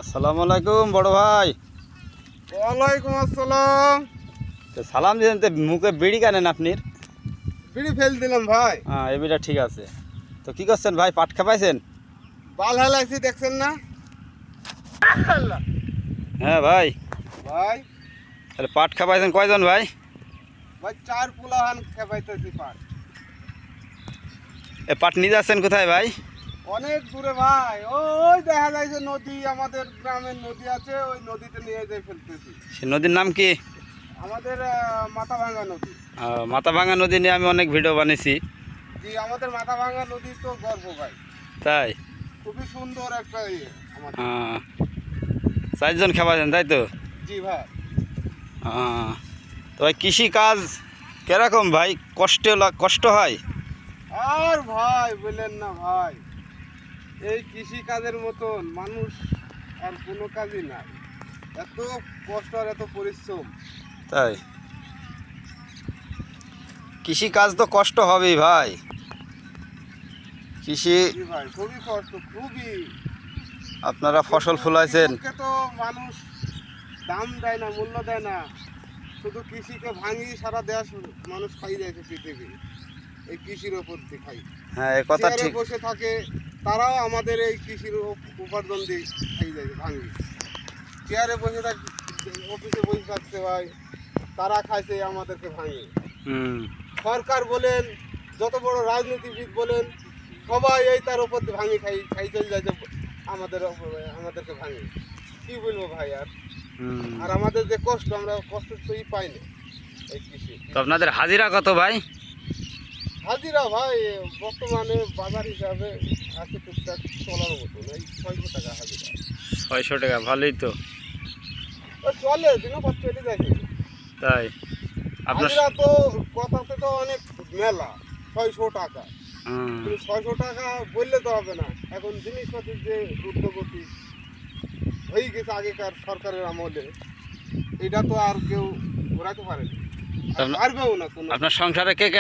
আসসালামু আলাইকুম বড় ভাই। ওয়ালাইকুম আসসালাম। তো সালাম দিলেন তো মুখে বিড়ি কানেন আপনি? বিড়ি ফেল দিলাম ভাই। হ্যাঁ এই বিড়িটা ঠিক আছে। তো কি করছেন ভাই, পাট খাপাইছেন? বাল হালাইছি দেখছেন না? হ্যাঁ ভাই। ভাই তাহলে পাট খাপাইছেন কয়জন ভাই? ভাই 4 পোলাহান খেপাইতেছি পাট। এ পাট নিয়ে যাচ্ছেন কোথায় ভাই? অনেক দূরে ভাই, ওই দেখা যায় যে নদী, আমাদের গ্রামের নদী আছে, ওই নদীতে নিয়ে যাই ফেলতেছি। সে নদীর নাম কি? আমাদের মাথাভাঙ্গা নদী। মাথাভাঙা নদী নিয়ে আমি অনেক ভিডিও বানিয়েছি। জি, আমাদের মাথাভাঙ্গা নদী তো গর্ব ভাই, তাই? খুবই সুন্দর একটা ইয়ে আমাদের। 4জন খাপাইছেন তাই তো? জি ভাই। তো ভাই কৃষি কাজ কিরকম ভাই, কষ্ট হয়? আর ভাই বললেন না ভাই, এই কৃষি কাজের মতন মানুষ আর কোনো কাজই নাই। এত কষ্ট আর এত পরিশ্রম। তাই কৃষি কাজ তো কষ্ট হবেই ভাই। কৃষি জি ভাই, খুবই কষ্ট, খুবই। আপনারা ফসল ফলাইছেন, কৃষককে তো মানুষ দাম দেয় না, মূল্য দেয় না, শুধু কৃষিকে ভাঙি সারা দেশ মানুষ খাই যাচ্ছে পৃথিবী, এই কৃষির ওপর দিয়ে খাই। হ্যাঁ এ কথা চেয়ারে ঠিক। বসে থাকে, তারাও আমাদের এই কৃষির উপার্জন দিয়ে খাই যায় ভাঙি। চেয়ারে বসে থাক, অফিসে বসে থাকতে ভাই, তারা খাইছে আমাদেরকে ভাঙি। হুম। সরকার বলেন, যত বড় রাজনীতিবিদ বলেন, সবাই এই তার উপর দিয়ে ভাঙি খাই খাই চলে যায় যে আমাদেরকে ভাঙি। কি বলবো ভাই আর। হুম। আর আমাদের যে কষ্ট, আমরা কষ্ট তো পাই না এই কৃষি। তো আপনাদের হাজিরা কত ভাই? হাজিরা ভাই বর্তমানে বাজার হিসাবে আছে টুকটাক চলার মতন, এই 600 টাকা হাজিরা। 600 টাকা, ভালোই তো। ও চলে, দিনও কত চলে যাচ্ছে। তাই আপনার হাজিরা তো কথাতে তো অনেক মেলা, 600 টাকা। হুম। কিন্তু 600 টাকা বললে তো হবে না, এখন জিনিসপাতির যে ঊর্ধ্বগতি হয়ে গেছে আগেকার সরকারের আমলে, এটা তো আর কেউ ঘোরাতে পারেনি, আর পারবেও না কোনো। আপনার সংসারে কে কে